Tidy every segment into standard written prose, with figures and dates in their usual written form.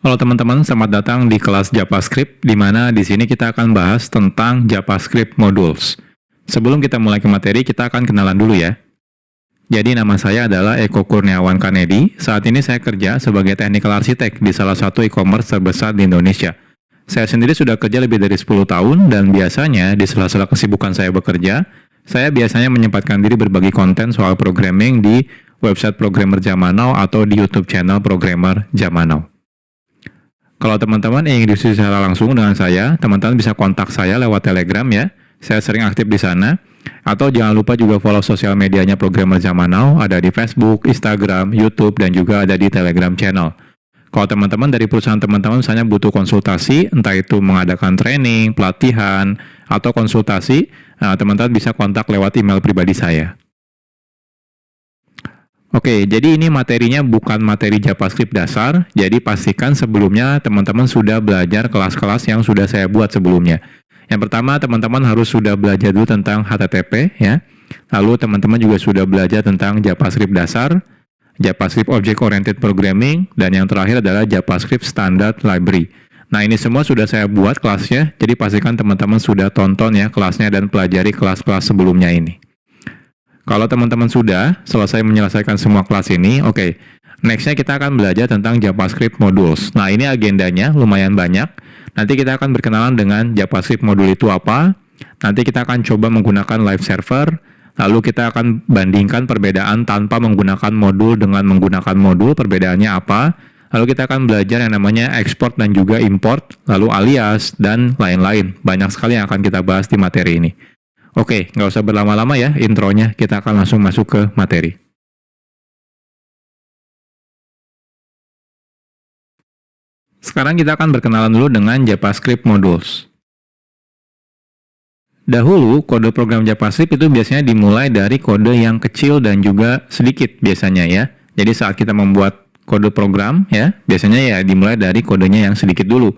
Halo teman-teman, selamat datang di kelas JavaScript, di mana di sini kita akan bahas tentang JavaScript Modules. Sebelum kita mulai ke materi, kita akan kenalan dulu ya. Jadi nama saya adalah Eko Kurniawan Kanedi. Saat ini saya kerja sebagai Technical Architect di salah satu e-commerce terbesar di Indonesia. Saya sendiri sudah kerja lebih dari 10 tahun, dan biasanya di sela-sela kesibukan saya bekerja, saya biasanya menyempatkan diri berbagi konten soal programming di website Programmer Zaman Now atau di YouTube channel Programmer Zaman Now. Kalau teman-teman ingin diskusi secara langsung dengan saya, teman-teman bisa kontak saya lewat Telegram ya. Saya sering aktif di sana. Atau jangan lupa juga follow sosial medianya Programmer Zaman Now, ada di Facebook, Instagram, YouTube, dan juga ada di Telegram channel. Kalau teman-teman dari perusahaan teman-teman misalnya butuh konsultasi, entah itu mengadakan training, pelatihan, atau konsultasi, teman-teman bisa kontak lewat email pribadi saya. Oke, jadi ini materinya bukan materi JavaScript dasar, jadi pastikan sebelumnya teman-teman sudah belajar kelas-kelas yang sudah saya buat sebelumnya. Yang pertama, teman-teman harus sudah belajar dulu tentang HTTP, ya. Lalu teman-teman juga sudah belajar tentang JavaScript dasar, JavaScript Object Oriented Programming, dan yang terakhir adalah JavaScript Standard Library. Nah, ini semua sudah saya buat kelasnya, jadi pastikan teman-teman sudah tonton ya kelasnya dan pelajari kelas-kelas sebelumnya ini. Kalau teman-teman sudah selesai menyelesaikan semua kelas ini, oke. Next-nya kita akan belajar tentang JavaScript Modules. Nah, ini agendanya lumayan banyak. Nanti kita akan berkenalan dengan JavaScript Module itu apa. Nanti kita akan coba menggunakan live server. Lalu kita akan bandingkan perbedaan tanpa menggunakan modul dengan menggunakan modul, perbedaannya apa. Lalu kita akan belajar yang namanya export dan juga import, lalu alias, dan lain-lain. Banyak sekali yang akan kita bahas di materi ini. Oke, nggak usah berlama-lama ya intronya, kita akan langsung masuk ke materi. Sekarang kita akan berkenalan dulu dengan JavaScript Modules. Dahulu, kode program JavaScript itu biasanya dimulai dari kode yang kecil dan juga sedikit biasanya ya. Jadi saat kita membuat kode program ya, biasanya ya dimulai dari kodenya yang sedikit dulu.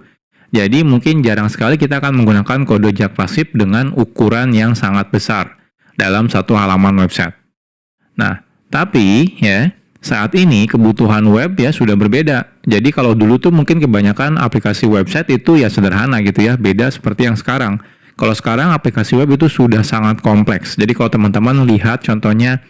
Jadi mungkin jarang sekali kita akan menggunakan kode JavaScript dengan ukuran yang sangat besar dalam satu halaman website. Nah, tapi ya saat ini kebutuhan web ya sudah berbeda. Jadi kalau dulu tuh mungkin kebanyakan aplikasi website itu ya sederhana gitu ya, beda seperti yang sekarang. Kalau sekarang aplikasi web itu sudah sangat kompleks. Jadi kalau teman-teman lihat contohnya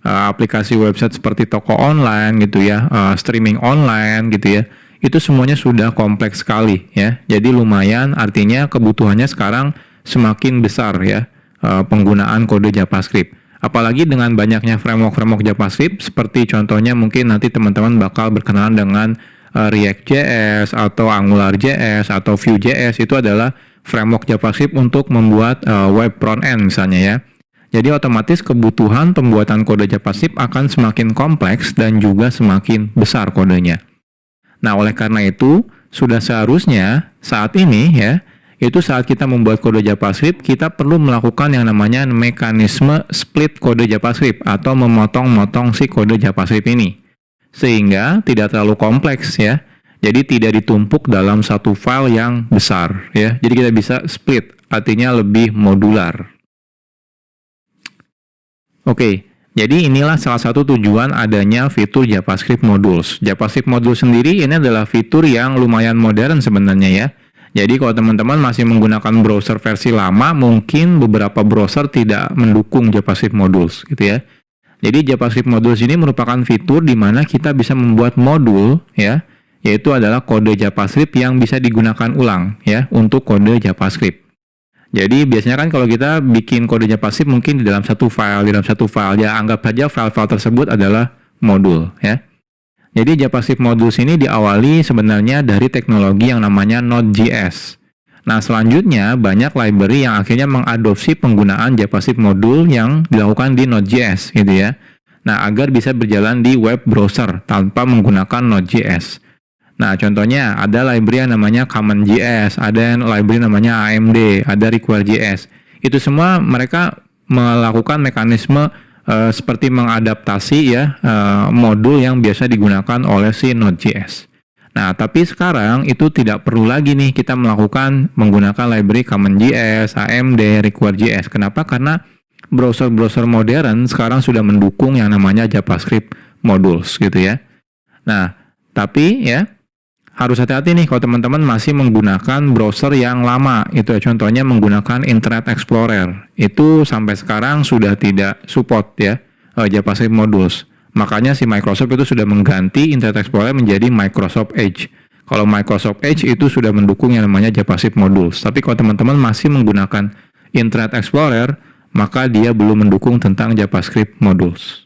aplikasi website seperti toko online gitu ya, streaming online gitu ya, itu semuanya sudah kompleks sekali ya. Jadi lumayan, artinya kebutuhannya sekarang semakin besar ya penggunaan kode JavaScript. Apalagi dengan banyaknya framework-framework JavaScript, seperti contohnya mungkin nanti teman-teman bakal berkenalan dengan React.js atau AngularJS atau Vue.js, itu adalah framework JavaScript untuk membuat web front-end misalnya ya. Jadi otomatis kebutuhan pembuatan kode JavaScript akan semakin kompleks dan juga semakin besar kodenya. Nah, oleh karena itu, sudah seharusnya saat ini ya, itu saat kita membuat kode JavaScript, kita perlu melakukan yang namanya mekanisme split kode JavaScript atau memotong-motong si kode JavaScript ini. Sehingga tidak terlalu kompleks ya. Jadi tidak ditumpuk dalam satu file yang besar ya. Jadi kita bisa split, artinya lebih modular. Oke. Jadi inilah salah satu tujuan adanya fitur JavaScript Modules. JavaScript Modules sendiri ini adalah fitur yang lumayan modern sebenarnya ya. Jadi kalau teman-teman masih menggunakan browser versi lama, mungkin beberapa browser tidak mendukung JavaScript Modules gitu ya. Jadi JavaScript Modules ini merupakan fitur di mana kita bisa membuat modul ya, yaitu adalah kode JavaScript yang bisa digunakan ulang ya untuk kode JavaScript. Jadi biasanya kan kalau kita bikin kode JavaScript mungkin di dalam satu file, ya anggap saja file-file tersebut adalah modul ya. Jadi JavaScript Modules ini diawali sebenarnya dari teknologi yang namanya Node.js. Nah, selanjutnya banyak library yang akhirnya mengadopsi penggunaan JavaScript Module yang dilakukan di Node.js gitu ya. Nah, agar bisa berjalan di web browser tanpa menggunakan Node.js. Nah, contohnya ada library yang namanya Common.js, ada library namanya AMD, ada Require.js. Itu semua mereka melakukan mekanisme seperti mengadaptasi ya modul yang biasa digunakan oleh si Node.js. Nah, tapi sekarang itu tidak perlu lagi nih kita menggunakan library Common.js, AMD, Require.js. Kenapa? Karena browser-browser modern sekarang sudah mendukung yang namanya JavaScript Modules gitu ya. Nah, tapi ya harus hati-hati nih kalau teman-teman masih menggunakan browser yang lama. Itu ya, contohnya menggunakan Internet Explorer. Itu sampai sekarang sudah tidak support ya JavaScript Modules. Makanya si Microsoft itu sudah mengganti Internet Explorer menjadi Microsoft Edge. Kalau Microsoft Edge itu sudah mendukung yang namanya JavaScript Modules. Tapi kalau teman-teman masih menggunakan Internet Explorer, maka dia belum mendukung tentang JavaScript Modules.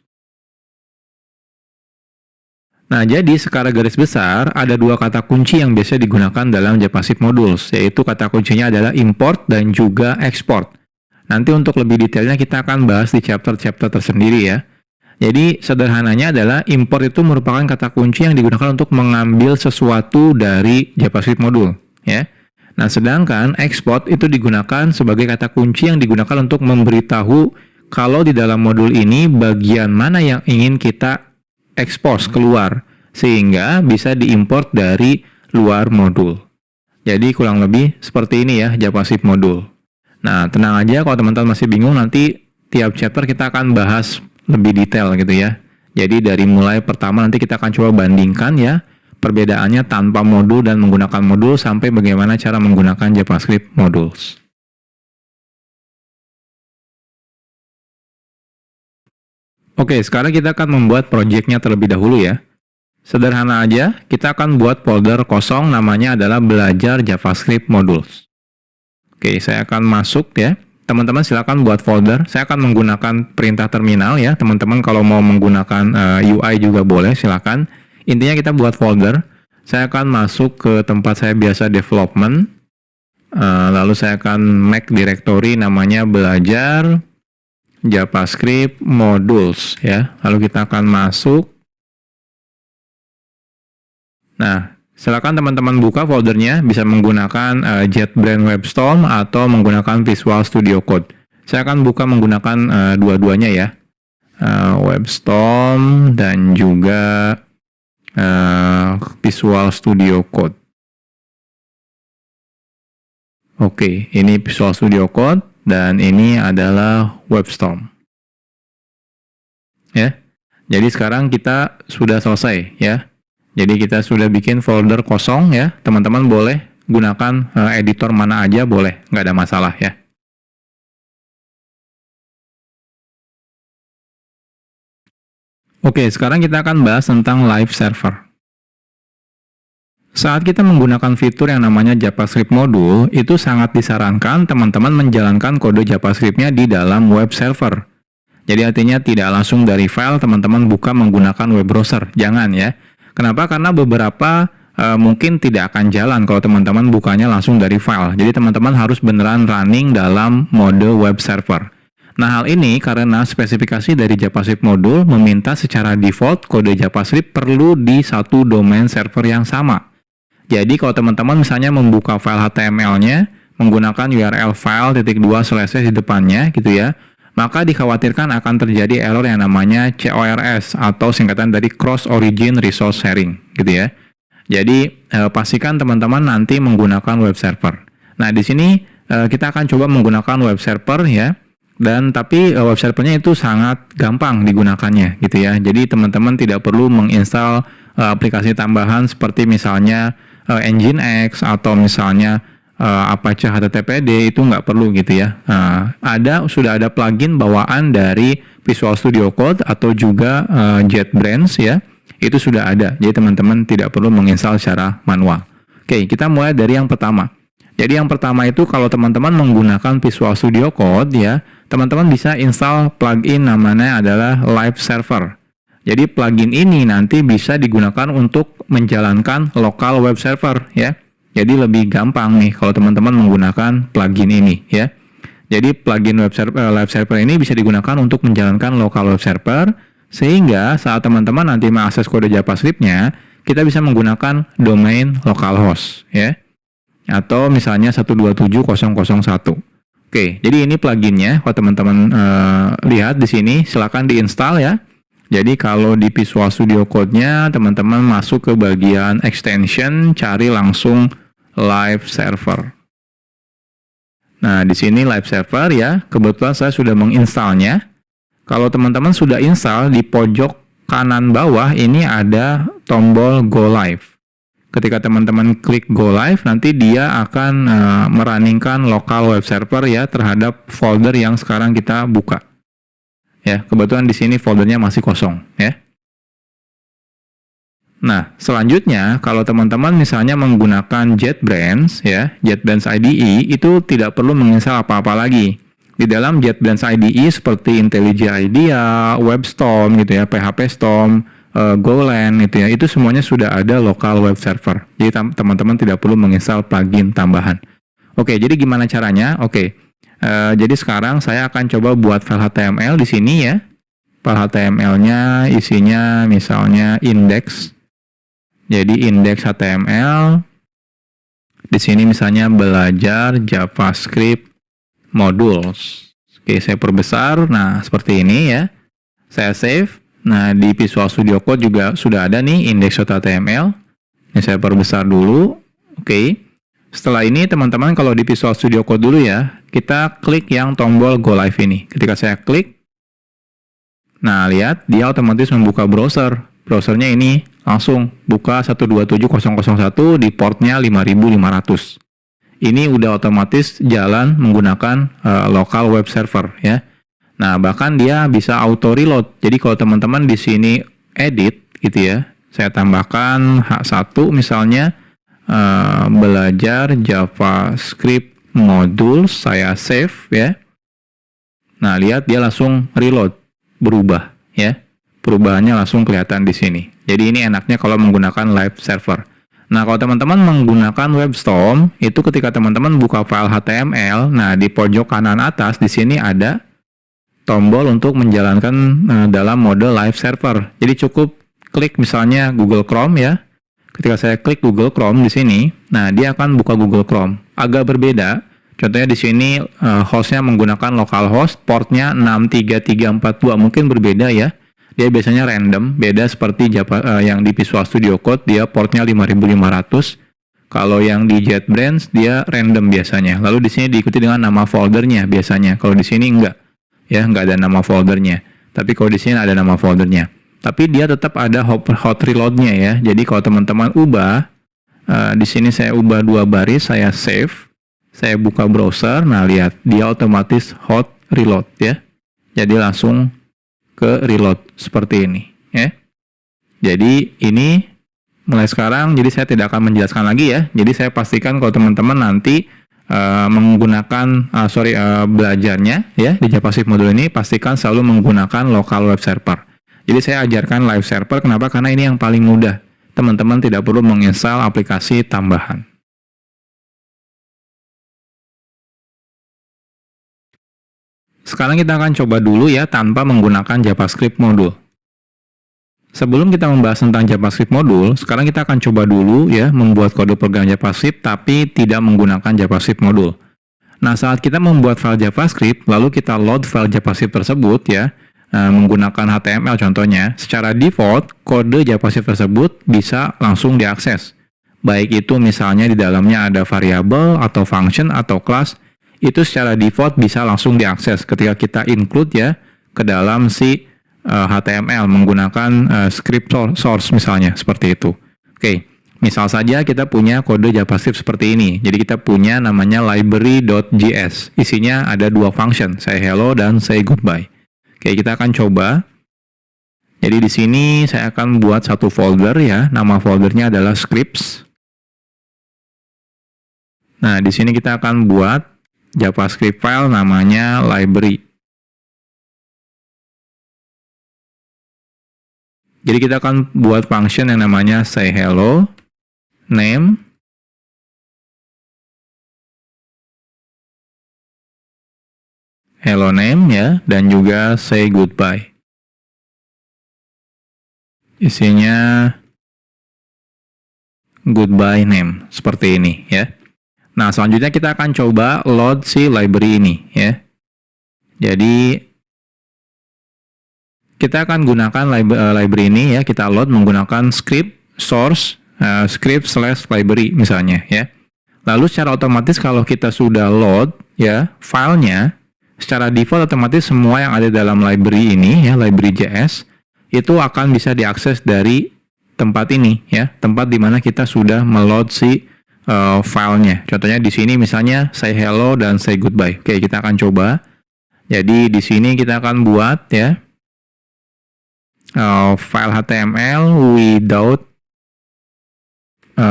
Nah, jadi secara garis besar, ada dua kata kunci yang biasa digunakan dalam JavaScript Modules, yaitu kata kuncinya adalah import dan juga export. Nanti untuk lebih detailnya kita akan bahas di chapter-chapter tersendiri ya. Jadi sederhananya adalah import itu merupakan kata kunci yang digunakan untuk mengambil sesuatu dari JavaScript modul, ya. Nah, sedangkan export itu digunakan sebagai kata kunci yang digunakan untuk memberitahu kalau di dalam modul ini bagian mana yang ingin kita expose keluar, sehingga bisa diimport dari luar modul. Jadi kurang lebih seperti ini ya JavaScript modul. Nah, tenang aja kalau teman-teman masih bingung, nanti tiap chapter kita akan bahas lebih detail gitu ya. Jadi dari mulai pertama nanti kita akan coba bandingkan ya perbedaannya tanpa modul dan menggunakan modul sampai bagaimana cara menggunakan JavaScript modules. Oke, sekarang kita akan membuat projectnya terlebih dahulu ya. Sederhana aja, kita akan buat folder kosong namanya adalah belajar JavaScript modules. Oke, saya akan masuk ya. Teman-teman silakan buat folder. Saya akan menggunakan perintah terminal ya. Teman-teman kalau mau menggunakan UI juga boleh, silakan. Intinya kita buat folder. Saya akan masuk ke tempat saya biasa development. Lalu saya akan make directory namanya belajar JavaScript modules ya. Lalu kita akan masuk. Nah, silakan teman-teman buka foldernya, bisa menggunakan JetBrains WebStorm atau menggunakan Visual Studio Code. Saya akan buka menggunakan dua-duanya ya, WebStorm dan juga Visual Studio Code. Oke, ini Visual Studio Code dan ini adalah WebStorm. Ya, jadi sekarang kita sudah selesai ya. Jadi kita sudah bikin folder kosong ya, teman-teman boleh gunakan editor mana aja boleh, nggak ada masalah ya. Oke, sekarang kita akan bahas tentang live server. Saat kita menggunakan fitur yang namanya JavaScript module, itu sangat disarankan teman-teman menjalankan kode JavaScript-nya di dalam web server. Jadi artinya tidak langsung dari file teman-teman buka menggunakan web browser, jangan ya. Kenapa? Karena beberapa mungkin tidak akan jalan kalau teman-teman bukanya langsung dari file. Jadi teman-teman harus beneran running dalam mode web server. Nah, hal ini karena spesifikasi dari JavaScript module meminta secara default kode JavaScript perlu di satu domain server yang sama. Jadi kalau teman-teman misalnya membuka file HTML-nya menggunakan URL file.2// di depannya gitu ya, maka dikhawatirkan akan terjadi error yang namanya CORS atau singkatan dari Cross Origin Resource Sharing gitu ya. Jadi pastikan teman-teman nanti menggunakan web server. Nah, di sini kita akan coba menggunakan web server ya. Dan tapi web servernya itu sangat gampang digunakannya gitu ya. Jadi teman-teman tidak perlu menginstal aplikasi tambahan seperti misalnya Nginx atau misalnya Apache HTTPD, itu nggak perlu gitu ya. Sudah ada plugin bawaan dari Visual Studio Code atau juga JetBrains ya. Itu sudah ada. Jadi teman-teman tidak perlu menginstal secara manual. Oke, kita mulai dari yang pertama. Jadi yang pertama itu kalau teman-teman menggunakan Visual Studio Code ya, teman-teman bisa install plugin namanya adalah Live Server. Jadi plugin ini nanti bisa digunakan untuk menjalankan local web server ya. Jadi lebih gampang nih kalau teman-teman menggunakan plugin ini ya. Jadi plugin live server ini bisa digunakan untuk menjalankan local web server, sehingga saat teman-teman nanti mengakses kode JavaScript-nya, kita bisa menggunakan domain localhost ya. Atau misalnya 127.0.0.1. Oke, jadi ini pluginnya. Kalau teman-teman lihat di sini, silakan diinstal ya. Jadi kalau di Visual Studio Code-nya, teman-teman masuk ke bagian extension, cari langsung Live Server. Nah, di sini Live Server ya, kebetulan saya sudah menginstalnya. Kalau teman-teman sudah install, di pojok kanan bawah ini ada tombol Go Live. Ketika teman-teman klik Go Live, nanti dia akan merunningkan local web server ya terhadap folder yang sekarang kita buka. Ya, kebetulan di sini foldernya masih kosong ya. Nah, selanjutnya kalau teman-teman misalnya menggunakan JetBrains ya, JetBrains IDE itu tidak perlu menginstal apa-apa lagi. Di dalam JetBrains IDE seperti IntelliJ IDEA, WebStorm gitu ya, PHP Storm, Golang gitu ya, itu semuanya sudah ada local web server. Jadi teman-teman tidak perlu menginstal plugin tambahan. Oke, jadi gimana caranya? Oke, jadi sekarang saya akan coba buat file HTML di sini ya. File HTML-nya isinya misalnya index. Jadi index HTML. Di sini misalnya belajar JavaScript modules. Oke, saya perbesar. Nah, seperti ini ya. Saya save. Nah, di Visual Studio Code juga sudah ada nih index.html. Ini saya perbesar dulu. Oke. Setelah ini teman-teman kalau di Visual Studio Code dulu ya, kita klik yang tombol Go Live ini. Ketika saya klik, nah lihat dia otomatis membuka browser. Browsernya ini langsung buka 127.0.0.1 di portnya 5500. Ini udah otomatis jalan menggunakan local web server ya. Nah, bahkan dia bisa auto reload. Jadi kalau teman-teman di sini edit gitu ya, saya tambahkan H1 misalnya belajar JavaScript module, saya save ya. Nah, lihat dia langsung reload, berubah ya. Perubahannya langsung kelihatan di sini. Jadi ini enaknya kalau menggunakan live server. Nah, kalau teman-teman menggunakan WebStorm, itu ketika teman-teman buka file HTML, nah di pojok kanan atas di sini ada tombol untuk menjalankan dalam mode live server. Jadi cukup klik misalnya Google Chrome ya. Ketika saya klik Google Chrome di sini, nah dia akan buka Google Chrome. Agak berbeda. Contohnya di sini hostnya menggunakan localhost, portnya 63342 mungkin berbeda ya. Dia biasanya random, beda seperti yang di Visual Studio Code dia portnya 5500. Kalau yang di JetBrains dia random biasanya. Lalu di sini diikuti dengan nama foldernya biasanya. Kalau di sini enggak. Ya, nggak ada nama foldernya. Tapi kalau di sini ada nama foldernya. Tapi dia tetap ada hot reload-nya ya. Jadi kalau teman-teman ubah, di sini saya ubah 2 baris, saya save, saya buka browser, nah lihat dia otomatis hot reload ya. Jadi langsung ke reload seperti ini ya. Jadi ini mulai sekarang, jadi saya tidak akan menjelaskan lagi ya. Jadi saya pastikan kalau teman-teman nanti menggunakan belajarnya ya di JavaScript modul ini, pastikan selalu menggunakan local web server. Jadi saya ajarkan live server, kenapa? Karena ini yang paling mudah. Teman-teman tidak perlu menginstal aplikasi tambahan. Sekarang kita akan coba dulu ya tanpa menggunakan JavaScript modul. Sebelum kita membahas tentang JavaScript modul, sekarang kita akan coba dulu ya membuat kode program JavaScript tapi tidak menggunakan JavaScript modul. Nah, saat kita membuat file JavaScript, lalu kita load file JavaScript tersebut ya, menggunakan HTML contohnya, secara default kode JavaScript tersebut bisa langsung diakses. Baik itu misalnya di dalamnya ada variabel atau function atau class, itu secara default bisa langsung diakses ketika kita include ya ke dalam si HTML menggunakan script source misalnya, seperti itu. Oke, misal saja kita punya kode JavaScript seperti ini. Jadi kita punya namanya library.js. Isinya ada 2 function, say hello dan say goodbye. Oke, kita akan coba. Jadi di sini saya akan buat satu folder ya. Nama foldernya adalah scripts. Nah, di sini kita akan buat JavaScript file namanya library. Jadi kita akan buat function yang namanya say hello, name, hello name ya, dan juga say goodbye. Isinya goodbye name, seperti ini ya. Nah, selanjutnya kita akan coba load si library ini ya. Jadi kita akan gunakan library ini ya, kita load menggunakan script source script/library misalnya ya. Lalu secara otomatis kalau kita sudah load ya filenya, secara default otomatis semua yang ada dalam library ini ya, library.js itu akan bisa diakses dari tempat ini ya, tempat di mana kita sudah meload si filenya. Contohnya di sini misalnya say hello dan say goodbye. Oke, kita akan coba. Jadi di sini kita akan buat ya file HTML without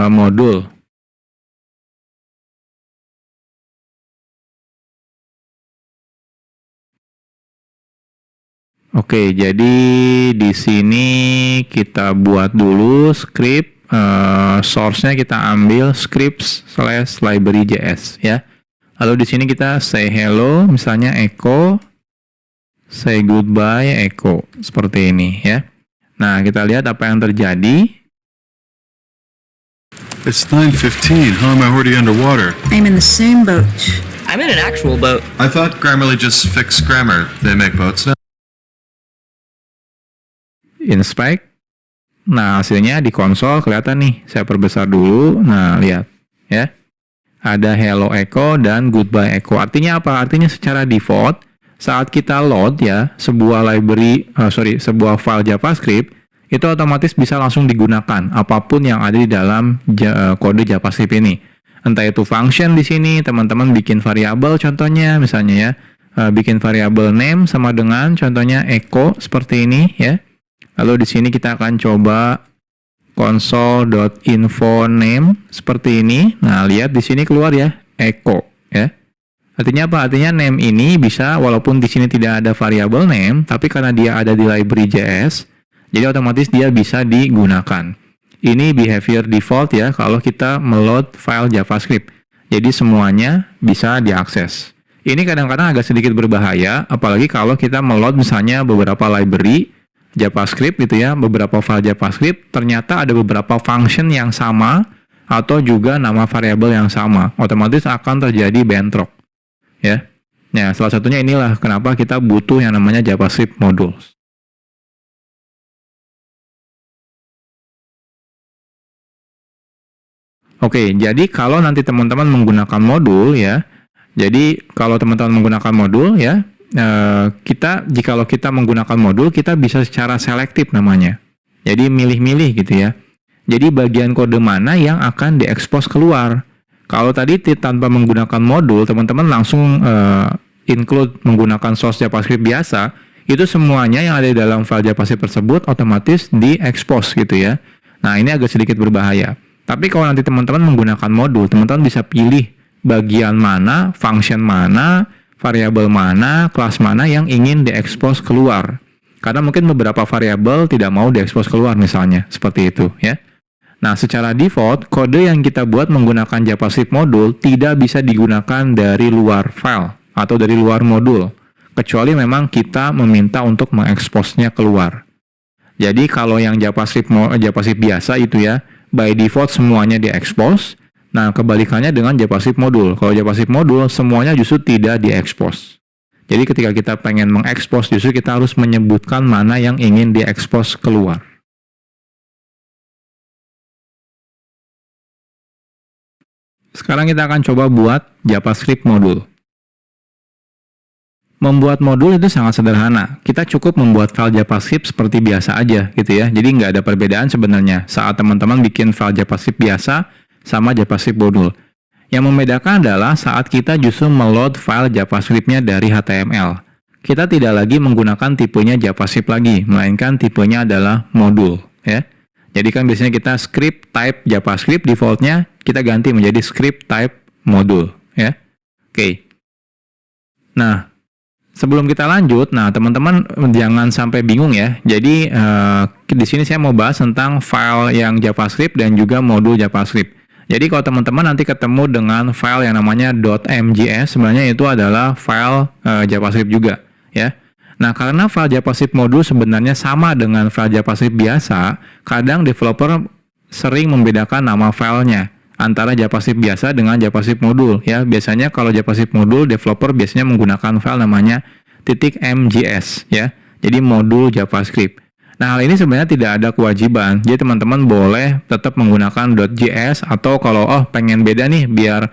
modul. Oke, jadi di sini kita buat dulu script, source-nya kita ambil scripts/library.js ya. Lalu di sini kita say hello, misalnya echo, say goodbye, echo, seperti ini ya. Nah, kita lihat apa yang terjadi. It's 9:15. How am I already underwater? I'm in the same boat. I'm in an actual boat. I thought Grammarly just fixed grammar. They make boats now. Inspect. Nah, hasilnya di konsol kelihatan nih. Saya perbesar dulu. Nah, lihat ya. Ada hello echo dan goodbye echo. Artinya apa? Artinya secara default saat kita load ya sebuah sebuah file JavaScript itu otomatis bisa langsung digunakan apapun yang ada di dalam kode JavaScript ini. Entah itu function di sini, teman-teman bikin variabel contohnya misalnya ya. Bikin variabel name sama dengan contohnya echo seperti ini ya. Lalu di sini kita akan coba console.info name seperti ini. Nah, lihat di sini keluar ya echo ya. Artinya apa? Artinya name ini bisa walaupun di sini tidak ada variabel name, tapi karena dia ada di library.js, jadi otomatis dia bisa digunakan. Ini behavior default ya kalau kita meload file JavaScript. Jadi semuanya bisa diakses. Ini kadang-kadang agak sedikit berbahaya, apalagi kalau kita meload misalnya beberapa library JavaScript gitu ya, beberapa file JavaScript, ternyata ada beberapa function yang sama atau juga nama variabel yang sama, otomatis akan terjadi bentrok ya. Nah, salah satunya inilah kenapa kita butuh yang namanya JavaScript modules. Oke, jadi kalau nanti teman-teman menggunakan modul ya, jadi kalau teman-teman menggunakan modul ya, jikalau kita menggunakan modul, kita bisa secara selektif namanya. Jadi milih-milih gitu ya. Jadi bagian kode mana yang akan diekspos keluar. Kalau tadi tanpa menggunakan modul, teman-teman langsung include menggunakan source JavaScript biasa, itu semuanya yang ada di dalam file JavaScript tersebut otomatis diekspos gitu ya. Nah, ini agak sedikit berbahaya. Tapi kalau nanti teman-teman menggunakan modul, teman-teman bisa pilih bagian mana, function mana, variabel mana, kelas mana yang ingin diekspos keluar. Karena mungkin beberapa variabel tidak mau diekspos keluar misalnya, seperti itu ya. Nah, secara default, kode yang kita buat menggunakan JavaScript modul tidak bisa digunakan dari luar file atau dari luar modul, kecuali memang kita meminta untuk mengeksposnya keluar. Jadi kalau yang JavaScript biasa itu ya, by default semuanya diekspos. Nah, kebalikannya dengan JavaScript modul. Kalau JavaScript modul, semuanya justru tidak diekspos. Jadi ketika kita pengen mengekspos, justru kita harus menyebutkan mana yang ingin diekspos keluar. Sekarang kita akan coba buat JavaScript modul. Membuat modul itu sangat sederhana. Kita cukup membuat file JavaScript seperti biasa aja gitu ya. Jadi nggak ada perbedaan sebenarnya saat teman-teman bikin file JavaScript biasa sama JavaScript modul. Yang membedakan adalah saat kita justru meload file JavaScript-nya dari HTML. Kita tidak lagi menggunakan tipenya JavaScript lagi, melainkan tipenya adalah modul ya. Jadi kan biasanya kita script type JavaScript, defaultnya kita ganti menjadi script type modul ya. Oke. Nah, sebelum kita lanjut, nah teman-teman jangan sampai bingung ya. Jadi di sini saya mau bahas tentang file yang JavaScript dan juga modul JavaScript. Jadi kalau teman-teman nanti ketemu dengan file yang namanya .mjs, sebenarnya itu adalah file JavaScript juga ya. Nah, karena file JavaScript modul sebenarnya sama dengan file JavaScript biasa, kadang developer sering membedakan nama filenya antara JavaScript biasa dengan JavaScript modul ya. Biasanya kalau JavaScript modul, developer biasanya menggunakan file namanya .mjs ya. Jadi modul JavaScript. Nah, hal ini sebenarnya tidak ada kewajiban. Jadi teman-teman boleh tetap menggunakan .js atau kalau pengen beda nih biar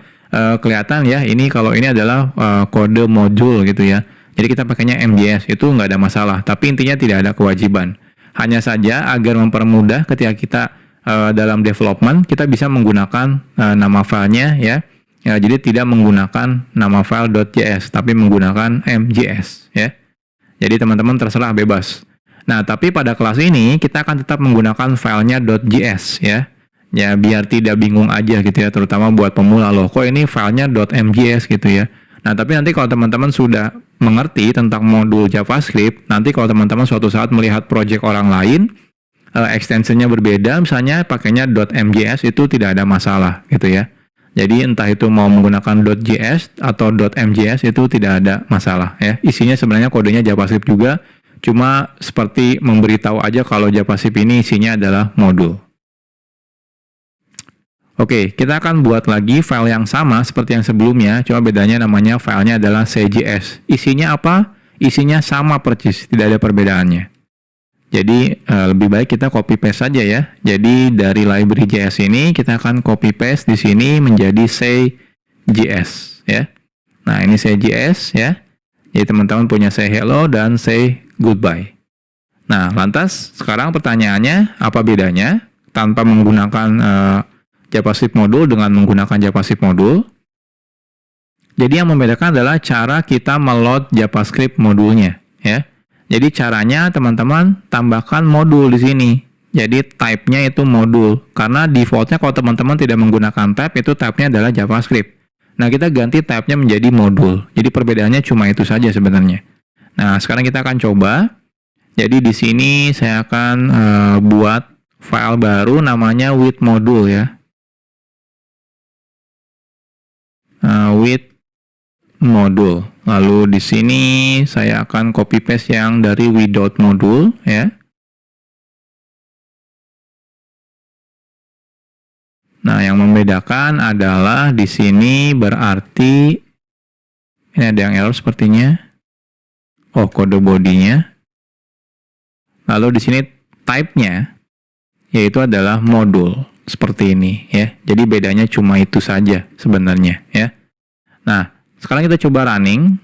kelihatan ya, ini kalau ini adalah kode modul gitu ya. Jadi kita pakainya MJS, itu nggak ada masalah. Tapi intinya tidak ada kewajiban. Hanya saja agar mempermudah ketika kita dalam development, kita bisa menggunakan nama filenya ya. Ya, jadi tidak menggunakan nama file .js, tapi menggunakan mjs ya. Jadi teman-teman terserah bebas. Nah, tapi pada kelas ini kita akan tetap menggunakan filenya .js ya. Ya, biar tidak bingung aja gitu ya, terutama buat pemula loh, kok ini filenya .mjs gitu ya. Nah, tapi nanti kalau teman-teman sudah mengerti tentang modul JavaScript, nanti kalau teman-teman suatu saat melihat project orang lain, extensionnya berbeda, misalnya pakainya .mjs, itu tidak ada masalah gitu ya. Jadi entah itu mau menggunakan .js atau .mjs itu tidak ada masalah ya. Isinya sebenarnya kodenya JavaScript juga, cuma seperti memberitahu aja kalau JavaScript ini isinya adalah modul. Oke, kita akan buat lagi file yang sama seperti yang sebelumnya, cuma bedanya namanya filenya adalah CJS. Isinya apa? Isinya sama persis, tidak ada perbedaannya. Jadi lebih baik kita copy paste saja ya. Jadi dari library JS ini kita akan copy paste di sini menjadi say.js ya. Nah, ini say.js ya. Jadi teman-teman punya say hello dan say goodbye. Nah, lantas sekarang pertanyaannya apa bedanya tanpa menggunakan JavaScript modul dengan menggunakan JavaScript modul? Jadi yang membedakan adalah cara kita meload JavaScript modulnya ya. Jadi caranya teman-teman tambahkan modul di sini. Jadi type-nya itu modul. Karena defaultnya kalau teman-teman tidak menggunakan type, itu type-nya adalah JavaScript. Nah, kita ganti type-nya menjadi modul. Jadi perbedaannya cuma itu saja sebenarnya. Nah, sekarang kita akan coba. Jadi di sini saya akan buat file baru namanya with module ya. With module. Lalu di sini saya akan copy paste yang dari without module ya. Nah, yang membedakan adalah di sini berarti ini ada yang error sepertinya. Oh, kode bodinya. Lalu di sini type-nya yaitu adalah modul seperti ini ya. Jadi bedanya cuma itu saja sebenarnya ya. Nah, sekarang kita coba running.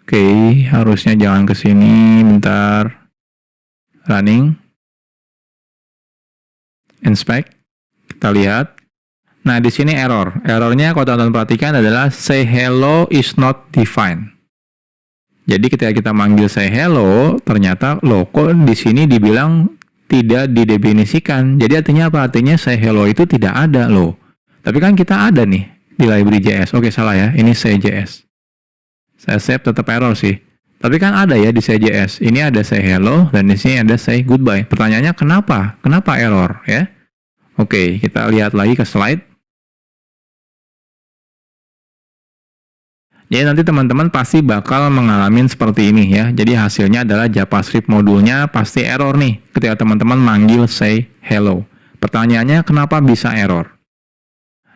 Oke, harusnya jangan ke sini. Bentar. Running. Inspect. Kita lihat. Nah, di sini error. Errornya kalau teman-teman perhatikan adalah say hello is not defined. Jadi ketika kita manggil say hello, ternyata loh kok di sini dibilang tidak didefinisikan. Jadi artinya apa? Artinya say hello itu tidak ada loh. Tapi kan kita ada nih di library JS. Oke, salah ya. Ini say.js. Saya save tetap error sih. Tapi kan ada ya di say.js. Ini ada say hello dan di sini ada say goodbye. Pertanyaannya kenapa? Kenapa error ya? Oke, kita lihat lagi ke slide. Jadi nanti teman-teman pasti bakal mengalami seperti ini ya. Jadi hasilnya adalah JavaScript modulnya pasti error nih ketika teman-teman manggil say hello. Pertanyaannya kenapa bisa error?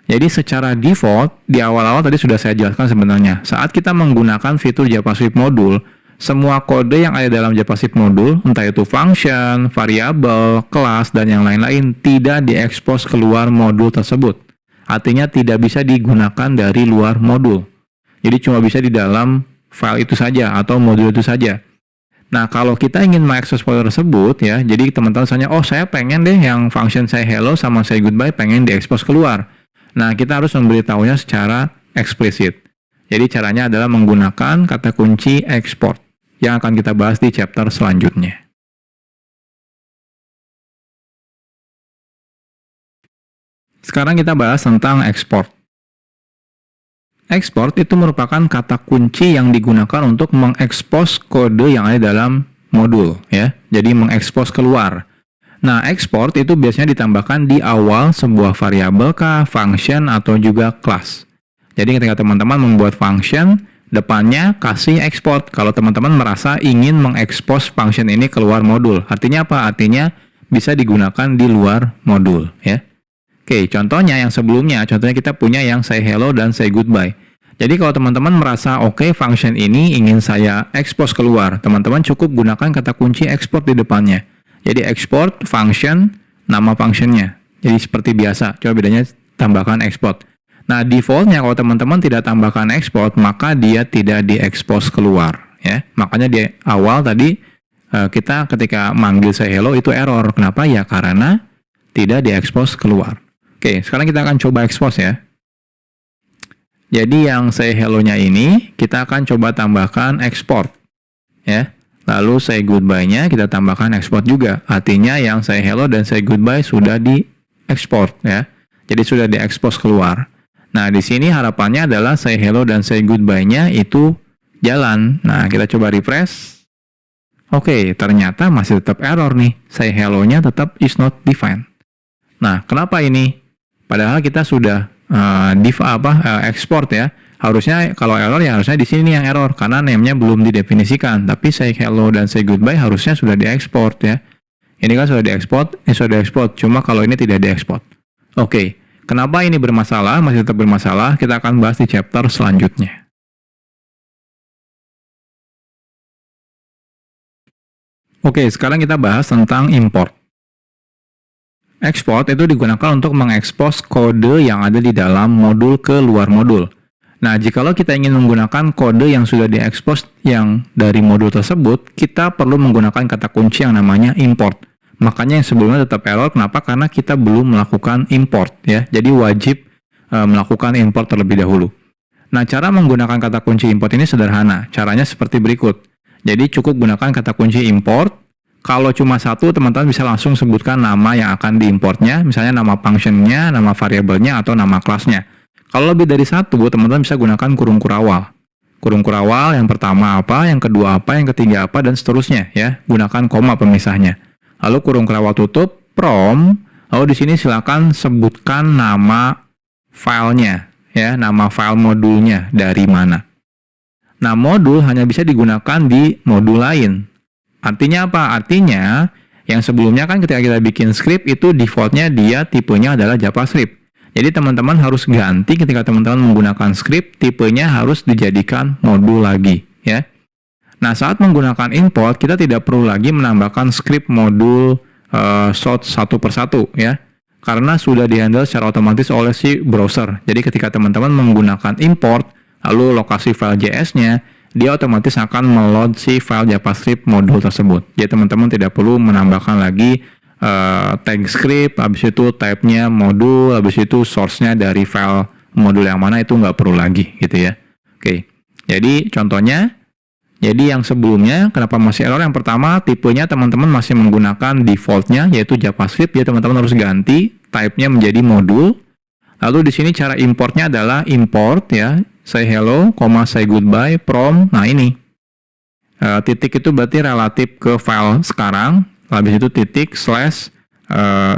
Jadi secara default, di awal-awal tadi sudah saya jelaskan sebenarnya. Saat kita menggunakan fitur JavaScript modul, semua kode yang ada dalam JavaScript modul, entah itu function, variabel, kelas, dan yang lain-lain, tidak diekspos keluar modul tersebut. Artinya tidak bisa digunakan dari luar modul. Jadi cuma bisa di dalam file itu saja atau modul itu saja. Nah, kalau kita ingin mengakses file tersebut ya, jadi teman-teman tanya, oh saya pengen deh yang function say hello sama say goodbye pengen diekspos keluar. Nah, kita harus memberitahunya secara eksplisit. Jadi caranya adalah menggunakan kata kunci export yang akan kita bahas di chapter selanjutnya. Sekarang kita bahas tentang export. Export itu merupakan kata kunci yang digunakan untuk mengekspos kode yang ada dalam modul ya. Jadi mengekspos keluar. Nah, export itu biasanya ditambahkan di awal sebuah variabel kah, function, atau juga kelas. Jadi ketika teman-teman membuat function, depannya kasih export. Kalau teman-teman merasa ingin mengekspos function ini keluar modul. Artinya apa? Artinya bisa digunakan di luar modul ya. Oke, contohnya yang sebelumnya, contohnya kita punya yang say hello dan say goodbye. Jadi kalau teman-teman merasa oke, function ini ingin saya expose keluar, teman-teman cukup gunakan kata kunci export di depannya. Jadi export function, nama functionnya. Jadi seperti biasa, coba bedanya tambahkan export. Nah, defaultnya kalau teman-teman tidak tambahkan export, maka dia tidak diekspos keluar ya. Makanya di awal tadi kita ketika manggil say hello itu error. Kenapa? Ya karena tidak diekspos keluar. Oke, sekarang kita akan coba expose ya. Jadi yang say hello-nya ini kita akan coba tambahkan export ya. Lalu say goodbye-nya kita tambahkan export juga. Artinya yang say hello dan say goodbye sudah diekspor ya. Jadi sudah diekspos keluar. Nah, di sini harapannya adalah say hello dan say goodbye-nya itu jalan. Nah, kita coba refresh. Oke, ternyata masih tetap error nih. Say hello-nya tetap is not defined. Nah, kenapa ini? Padahal kita sudah export ya. Harusnya kalau error ya harusnya di sini yang error karena name-nya belum didefinisikan. Tapi say hello dan say goodbye harusnya sudah diekspor ya. Ini kan sudah diekspor, ini sudah diekspor. Cuma kalau ini tidak diekspor. Oke, kenapa ini bermasalah? Masih tetap bermasalah. Kita akan bahas di chapter selanjutnya. Oke, sekarang kita bahas tentang import. Export itu digunakan untuk mengekspos kode yang ada di dalam modul ke luar modul. Nah, jikalau kita ingin menggunakan kode yang sudah diekspos yang dari modul tersebut, kita perlu menggunakan kata kunci yang namanya import. Makanya yang sebelumnya tetap error, kenapa? Karena kita belum melakukan import ya. Jadi wajib melakukan import terlebih dahulu. Nah, cara menggunakan kata kunci import ini sederhana. Caranya seperti berikut. Jadi cukup gunakan kata kunci import. Kalau cuma satu, teman-teman bisa langsung sebutkan nama yang akan diimportnya, misalnya nama function-nya, nama variabelnya, atau nama kelasnya. Kalau lebih dari satu, teman-teman bisa gunakan kurung kurawal. Kurung kurawal yang pertama apa, yang kedua apa, yang ketiga apa, dan seterusnya ya. Gunakan koma pemisahnya. Lalu kurung kurawal tutup, from, lalu di sini silakan sebutkan nama filenya ya, nama file modulnya dari mana. Nah, modul hanya bisa digunakan di modul lain. Artinya apa? Artinya yang sebelumnya kan ketika kita bikin script itu defaultnya dia tipenya adalah JavaScript. Jadi teman-teman harus ganti ketika teman-teman menggunakan script, tipenya harus dijadikan modul lagi ya. Nah, saat menggunakan import, kita tidak perlu lagi menambahkan script modul sort satu persatu ya. Karena sudah dihandle secara otomatis oleh si browser. Jadi ketika teman-teman menggunakan import, lalu lokasi file JS-nya, dia otomatis akan meload si file JavaScript modul tersebut. Jadi teman-teman tidak perlu menambahkan lagi tag script, habis itu type-nya modul, habis itu source-nya dari file modul yang mana, itu nggak perlu lagi gitu ya. Oke, jadi contohnya, jadi yang sebelumnya kenapa masih error? Yang pertama, tipenya teman-teman masih menggunakan default-nya yaitu JavaScript, ya teman-teman harus ganti type-nya menjadi modul. Lalu di sini cara importnya adalah import ya, say hello, say goodbye, from. Nah ini titik itu berarti relatif ke file sekarang. Habis itu titik slash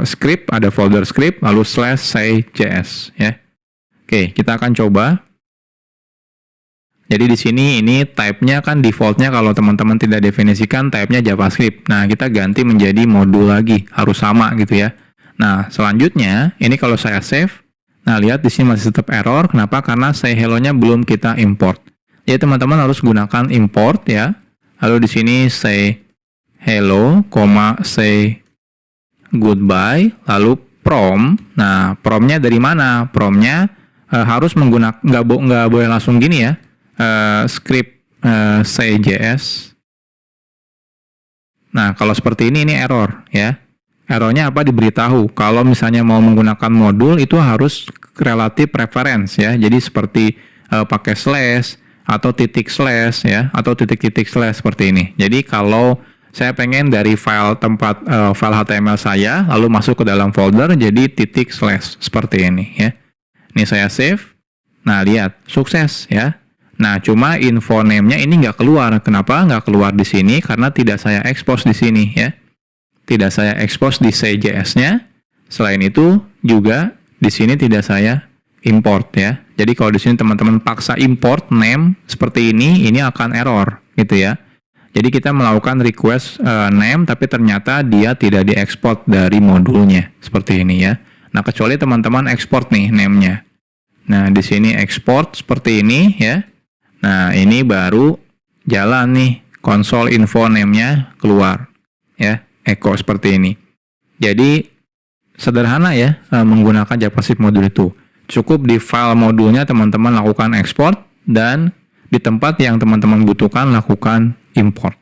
script, ada folder script, lalu slash say js ya. Oke, kita akan coba. Jadi di sini ini type-nya kan default-nya kalau teman-teman tidak definisikan type-nya JavaScript. Nah, kita ganti menjadi modul lagi, harus sama gitu ya. Nah, selanjutnya ini kalau saya save, nah lihat di sini masih tetap error. Kenapa? Karena say hello-nya belum kita import. Jadi teman-teman harus gunakan import ya. Lalu di sini say hello, say goodbye, lalu from. Nah, from-nya dari mana? From-nya harus menggunakan, nggak boleh langsung gini ya. Script say js. Nah, kalau seperti ini error ya. Errornya apa? Diberitahu. Kalau misalnya mau menggunakan modul itu harus relatif reference ya. Jadi seperti pakai slash atau titik slash ya, atau titik-titik slash seperti ini. Jadi kalau saya pengen dari file tempat file HTML saya lalu masuk ke dalam folder, jadi titik slash seperti ini ya. Ini saya save. Nah, lihat sukses ya. Nah, cuma info name-nya ini nggak keluar. Kenapa nggak keluar di sini? Karena tidak saya expose di sini ya. Tidak saya expose di say.js-nya. Selain itu juga di sini tidak saya import ya. Jadi kalau di sini teman-teman paksa import name seperti ini akan error gitu ya. Jadi kita melakukan request name tapi ternyata dia tidak diekspor dari modulnya seperti ini ya. Nah, kecuali teman-teman export nih name-nya. Nah, di sini export seperti ini ya. Nah, ini baru jalan nih console info name-nya keluar ya. Echo seperti ini. Jadi sederhana ya menggunakan JavaScript modul itu. Cukup di file modulnya teman-teman lakukan export dan Di tempat yang teman-teman butuhkan, lakukan import.